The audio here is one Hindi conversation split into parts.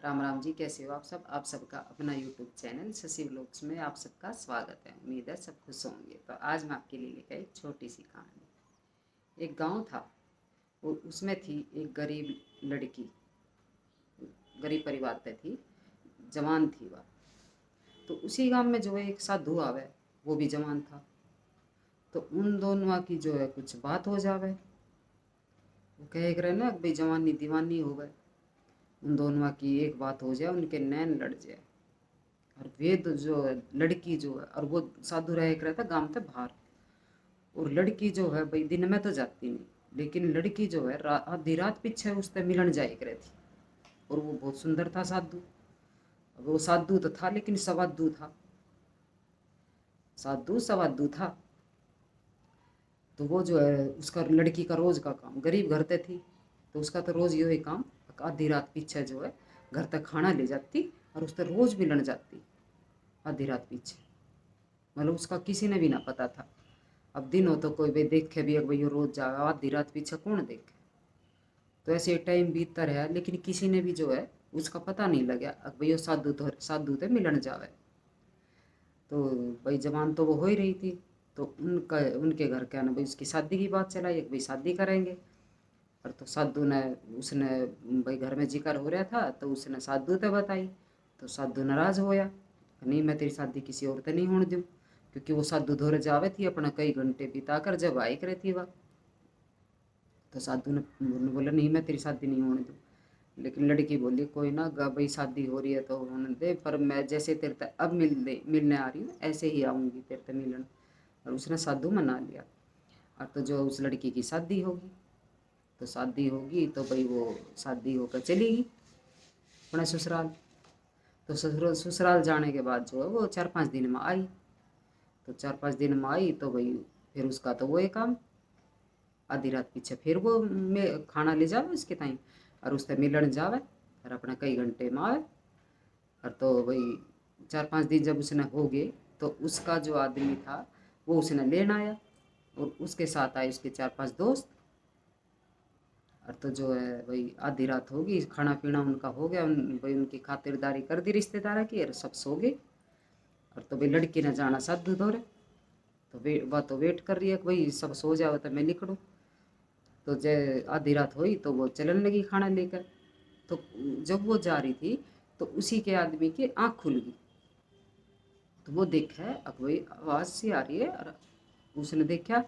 राम राम जी, कैसे हो आप सब। आप सबका अपना यूट्यूब चैनल शशि व्लॉग्स में आप सबका स्वागत है। उम्मीद है सब खुश होंगे। तो आज मैं आपके लिए लेकर एक छोटी सी कहानी। एक गांव था, वो उसमें थी एक गरीब लड़की। गरीब परिवार पे थी, जवान थी वह। तो उसी गांव में जो है एक साधु आवे, वो भी जवान था। तो उन दोनों की जो है कुछ बात हो जावे। वो कहे रहे ना भाई जवानी दीवानी हो गए। उन दोनों की एक बात हो जाए, उनके नैन लड़ जाए। और वेद जो है, लड़की जो है, और वो साधु रह एक रहता गांव से बाहर। और लड़की जो है भाई दिन में तो जाती नहीं, लेकिन लड़की जो है आधी रात पीछे उससे मिलन जाए करे थी। और वो बहुत सुंदर था साधु। अब वो साधु तो था लेकिन सवादू था। साधु सवादू था। तो वो जो है उसका लड़की का रोज का काम, गरीब घर पे थी तो उसका तो रोज यही काम। आधी रात पीछे जो है घर तक खाना ले जाती और उससे रोज मिलन जाती। आधी रात पीछे, मतलब उसका किसी ने भी ना पता था। अब दिन हो तो कोई भी देखे भी, अब भाई रोज जाए, आधी रात पीछे कौन देखे। तो ऐसे टाइम बीतता रहा, लेकिन किसी ने भी जो है उसका पता नहीं लगा। अब भाई साधु थे मिलन जावे। तो भाई जवान तो वो हो ही रही थी। तो उनका उनके घर क्या ना भाई उसकी शादी की बात चलाई, भाई शादी करेंगे। और तो साधु ने, उसने भाई घर में जिक्र हो रहा था तो उसने साधु से बताई। तो साधु नाराज होया, नहीं मैं तेरी शादी किसी और से नहीं होने दूँ। क्योंकि वो साधु धोरे जावे थी अपना कई घंटे बिता कर, जब आई करे थी वह। तो साधु ने बोला नहीं मैं तेरी शादी नहीं होने दूँ। लेकिन लड़की बोली कोई ना गा भाई, शादी हो रही है तो होने दे, पर मैं जैसे तेरे से अब मिलने आ रही हूँ ऐसे ही आऊँगी तेरे से मिलन। और उसने साधु मना लिया। और तो जो उस लड़की की शादी होगी, तो शादी होगी तो भाई वो शादी होकर चलेगी अपने ससुराल। तो ससुराल जाने के बाद जो है वो 4-5 दिन में आई। तो 4-5 दिन में आई तो भाई फिर उसका तो वो एक काम, आधी रात पीछे फिर वो खाना ले जावे उसके ताई और उससे मिलन जावे और अपना कई घंटे में आवे। और तो भाई 4-5 दिन जब उसने हो गए तो उसका जो आदमी था वो उसने लेना आया। और उसके साथ आए उसके 4-5 दोस्त। और तो जो है भाई आधी रात होगी, खाना पीना उनका हो गया, भाई उनकी खातिरदारी कर दी रिश्तेदारा की, और सब सो गए। और तो भाई लड़की ने जाना साधु दौरे। तो वह तो वेट कर रही है कि भाई सब सो जाओ तो मैं निकलूँ। तो जय आधी रात हुई तो वो चलन लगी खाना लेकर। तो जब वो जा रही थी तो उसी के आदमी की आँख खुल गई। तो वो देखा है अब भाई आवाज़ सी आ रही है, और उसने देखा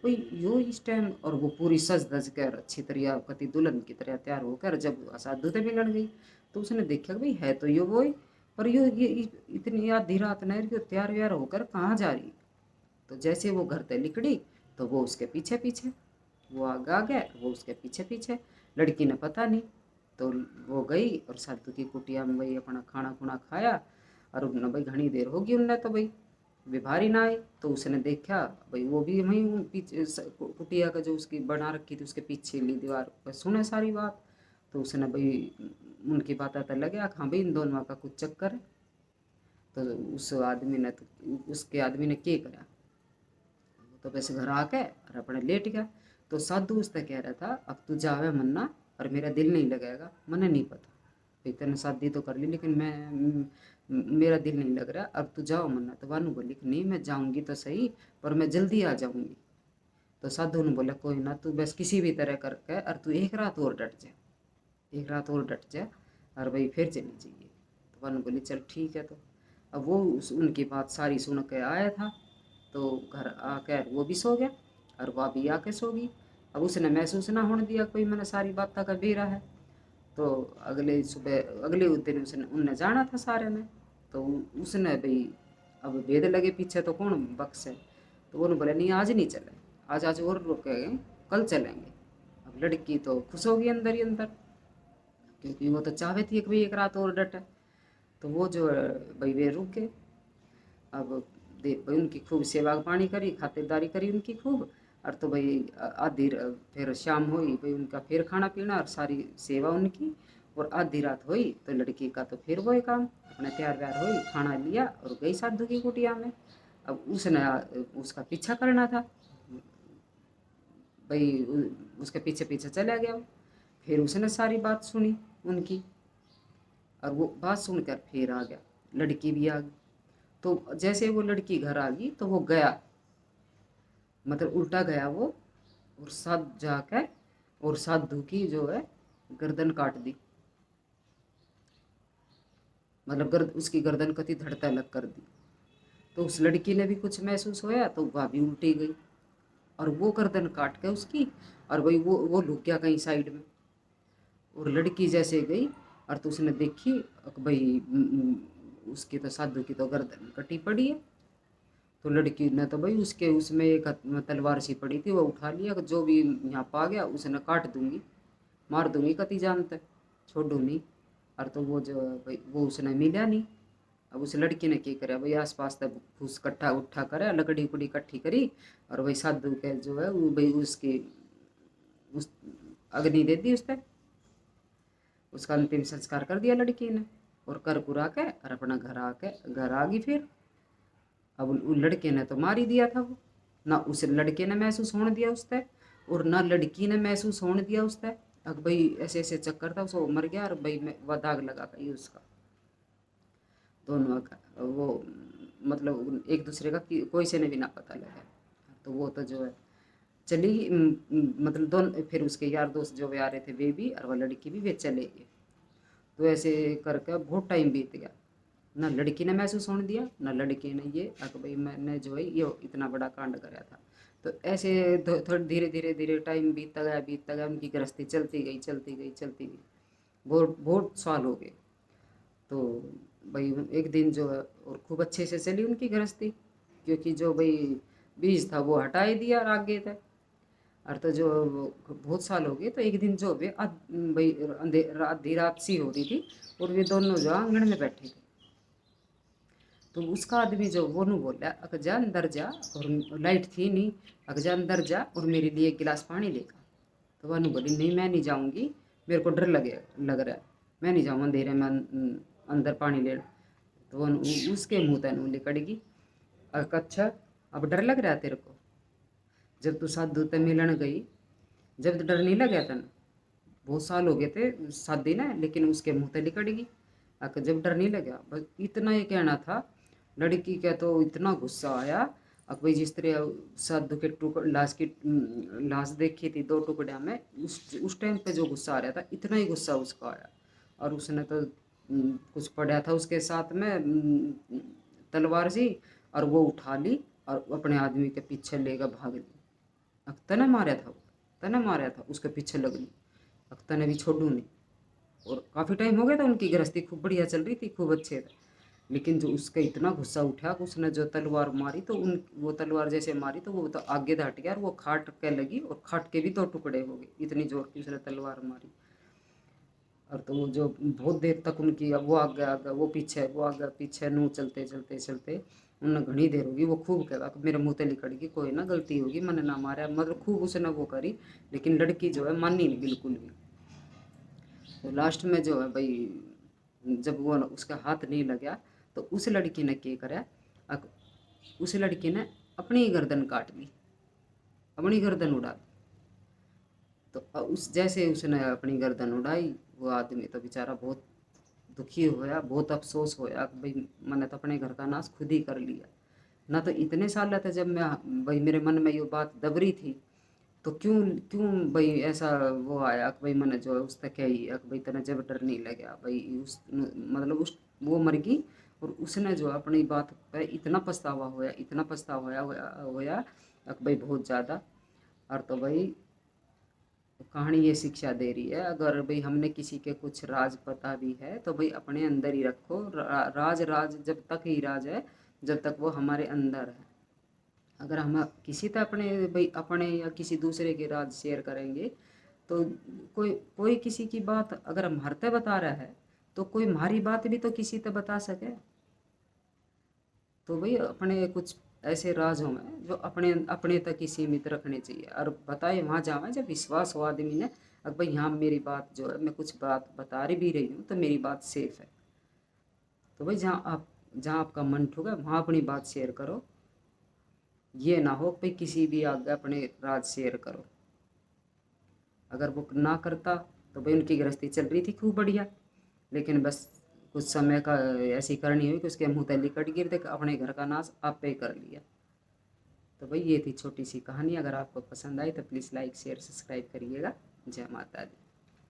कोई यो इस टाइम, और वो पूरी सज धज कर अच्छी तरह कति दुल्हन की तरह तैयार होकर जब साधु से मिलन गई। तो उसने देखा भाई है तो यो वो ही, पर यो ये इतनी आधी रात न यो तैयार व्यार होकर कहाँ जा रही। तो जैसे वो घर से निकली तो वो उसके पीछे पीछे, वो आगे आ गया वो उसके पीछे पीछे। लड़की ने पता नहीं। तो वो गई और साधु की कुटिया में भाई अपना खाना खुना खाया। और उन्होंने भाई घनी देर होगी उनने तो भाई विभारी ना आई। तो उसने देखा भाई वो भी वहीं पीछे कुटिया का जो उसकी बना रखी थी उसके पीछे ली दीवार पर सुने सारी बात। तो उसने भाई उनकी बात आता लगे हाँ भाई इन दोनों का कुछ चक्कर है। तो उस आदमी ने तो उसके आदमी ने क्या करा, तो वैसे घर आके और अपने लेट गया। तो साधु उससे कह रहा था अब तू जावे मन्ना, और मेरा दिल नहीं लगेगा, मने नहीं पता भाई तेने शादी तो कर ली लेकिन मेरा दिल नहीं लग रहा, अब तू जाओ मन्ना। तो वानू बोली कि नहीं मैं जाऊंगी तो सही, पर मैं जल्दी आ जाऊंगी। तो साधु ने बोला कोई ना, तू बस किसी भी तरह करके और तू एक रात और डट जा, एक रात और डट जा, और भाई फिर चली जाइए। तो वानू बोली चल ठीक है। तो अब वो उनकी बात सारी सुन के आया था। तो घर आकर वो भी सो गया और वह भी आके सो गई। अब उसने महसूस ना होने दिया कोई मैंने सारी बात का बेरा है। तो अगले सुबह अगले उस दिन उसने उनने जाना था सारे ने। तो उसने भाई अब भेद लगे पीछे तो कौन बख्शे। तो वो बोले नहीं आज नहीं चले, आज आज और रुकेंगे, कल चलेंगे। अब लड़की तो खुश होगी अंदर ही अंदर, क्योंकि वो तो चाहती थी कि भाई एक रात और डटे। तो वो जो है भाई वे रुक गए। अब देख भाई उनकी खूब सेवा पानी करी, खातिरदारी करी उनकी खूब। और तो भाई आधी फिर शाम हुई भाई उनका फिर खाना पीना और सारी सेवा उनकी। और आधी रात हुई तो लड़की का तो फिर वही काम, अपने तैयार व्यार हुई खाना लिया और गई साधु की कुटिया में। अब उसने उसका पीछा करना था भाई, उसके पीछे पीछे चला गया। फिर उसने सारी बात सुनी उनकी। और वो बात सुनकर फिर आ गया, लड़की भी आ गई। तो जैसे वो लड़की घर आ गई तो वो गया, मतलब उल्टा गया वो, और साथ जाकर और साधु की जो है गर्दन काट दी, मतलब उसकी गर्दन कति धड़ता अलग कर दी। तो उस लड़की ने भी कुछ महसूस होया तो वह भी उल्टी गई, और वो गर्दन काट के उसकी, और वही वो लुक गया कहीं साइड में। और लड़की जैसे गई और तो उसने देखी भाई उसकी तो साधु की तो गर्दन कटी पड़ी है। तो लड़की ने तो भाई उसके उसमें एक तलवार सी पड़ी थी, वो उठा लिया, जो भी यहाँ पा गया उसने काट दूंगी, मार दूंगी कति जानते, छोड़ू नहीं। और तो वो जो भाई वो उसने मिला नहीं। अब उस लड़की ने क्या करा भाई, आस पास तक फूस कट्ठा उट्ठा करे, लकड़ी उकड़ी इकट्ठी करी, और वही साधु के जो है वो भाई उसकी उस अग्नि दे दी उसने, उसका अंतिम संस्कार कर दिया लड़की ने, और कर कुरा के और अपना घर आ गई फिर। अब उस लड़के ने तो मार ही दिया था वो, ना उस लड़के ने महसूस होने दिया उससे, और ना लड़की ने महसूस होने दिया उससे। अब भाई ऐसे ऐसे चक्कर था, उसको मर गया, और भाई वह दाग लगा गई उसका, दोनों का वो, मतलब एक दूसरे का कोई से ने भी ना पता लगा। तो वो तो जो है चली मतलब दोनों, फिर उसके यार दोस्त जो वे आ रहे थे वे भी, और वह लड़की भी, वे चले गए। तो ऐसे करके बहुत टाइम बीत गया, ना लड़की ने महसूस होने दिया, ना लड़के ने ये भाई मैंने जो है ये इतना बड़ा कांड कराया था। तो ऐसे थोड़ी धीरे धीरे धीरे टाइम बीतता गया, उनकी गृहस्थी चलती गई चलती गई चलती गई, बहुत बहुत साल हो गए। तो भाई एक दिन जो है और खूब अच्छे से चली उनकी गृहस्थी, क्योंकि जो भाई बीज था वो हटा ही दिया और आगे था। और तो जो बहुत साल हो गए, तो एक दिन जो वे भाई आधी रात सी हो रही थी, और वे दोनों जो आंगन में बैठे थे। तो उसका आदमी जो वो नू बोला, अक जा अंदर जा, और लाइट थी नहीं, अक जा अंदर जा और मेरे लिए एक गिलास पानी लेकर। तो वह नू बोली नहीं मैं नहीं जाऊँगी, मेरे को डर लग रहा है, मैं नहीं जाऊँ अंधेरे में अंदर पानी ले। तो वो उसके मुँह तक नू लिकड़गी, अच्छा अब डर लग रहा है तेरे को, जब तू साधु ते मिलन गई, जब तो डर नहीं लगा था ना, बहुत साल हो गए थे शादी ना, लेकिन उसके मुँह ते लिकड़गी, जब डर नहीं लगा। बस इतना ही कहना था। लड़की का तो इतना गुस्सा आया, अब भाई जिस तरह साधु के टुकड़ लाश देखी थी दो टुकड़िया में, उस टाइम पे जो गुस्सा आ रहा था, इतना ही गुस्सा उसका आया। और उसने तो कुछ पड़ा था उसके साथ में तलवार सी, और वो उठा ली और अपने आदमी के पीछे लेकर भाग ली। अख्तर ने मारा था, तने मारा था, उसके पीछे लग ली, अख्तर ने भी छोड़ू नहीं। और काफ़ी टाइम हो गया था, उनकी गृहस्थी खूब बढ़िया चल रही थी, खूब अच्छे थे। लेकिन जो उसका इतना गुस्सा उठा कि उसने जो तलवार मारी, तो उन वो तलवार जैसे मारी तो वो तो आगे हट गया, और वो खाट के लगी, और खाट के भी दो टुकड़े हो गए, इतनी जोर की उसने तलवार मारी। और तो वो जो बहुत देर तक उनकी, अब वो आगे वो पीछे, वो आगे पीछे नू चलते चलते चलते उन्हें घनी देर होगी। वो खूब कहा कि मेरे मुँह ते लिकड़गी, कोई ना गलती होगी, मैंने ना मारा, मतलब खूब उसने वो करी। लेकिन लड़की जो है मानी नहीं बिल्कुल भी। तो लास्ट में जो है भाई जब वो उसका हाथ नहीं लगा, तो उस लड़की ने क्या करा, उस लड़की ने अपनी गर्दन काट ली, अपनी गर्दन उड़ा दी। तो उस जैसे उसने अपनी गर्दन उड़ाई, वो आदमी तो बेचारा बहुत दुखी होया, बहुत अफसोस होया कि भाई मैंने तो अपने घर का नाश खुद ही कर लिया। ना तो इतने साल थे जब मैं भाई मेरे मन में ये बात दबरी थी, तो क्यों क्यों भाई ऐसा वो आया कि भाई मैंने जो है उस तक ही कि भाई तेने जब डर नहीं लगा भाई उस, मतलब उस वो मर गई। और उसने जो अपनी बात पे इतना पछतावा होया, इतना पछतावा होया कि भाई बहुत ज़्यादा। और तो भाई कहानी ये शिक्षा दे रही है, अगर भाई हमने किसी के कुछ राज पता भी है तो भाई अपने अंदर ही रखो। राज राज जब तक ही राज है, जब तक वो हमारे अंदर है। अगर हम किसी तो अपने भाई अपने या किसी दूसरे के राज शेयर करेंगे, तो कोई कोई किसी की बात अगर हम हरते बता रहा है, तो कोई हमारी बात भी तो किसी तो बता सके। तो भाई अपने कुछ ऐसे राज हों जो अपने अपने तक ही सीमित रखने चाहिए, और बताए वहाँ जावे जब विश्वास हो आदमी ने, अब भाई यहाँ मेरी बात जो है, मैं कुछ बात बता रही भी रही हूँ तो मेरी बात सेफ है। तो भाई जहाँ आपका मन ठुका वहाँ अपनी बात शेयर करो। ये ना हो भाई किसी भी आगे अपने राज शेयर करो। अगर वो ना करता तो भाई उनकी गृहस्थी चल रही थी खूब बढ़िया, लेकिन बस कुछ समय का ऐसी करनी हुई कि उसके मुँह तली कट गिर दे, अपने घर का नाश आप पे कर लिया। तो भाई ये थी छोटी सी कहानी। अगर आपको पसंद आई तो प्लीज़ लाइक शेयर सब्सक्राइब करिएगा। जय माता दी।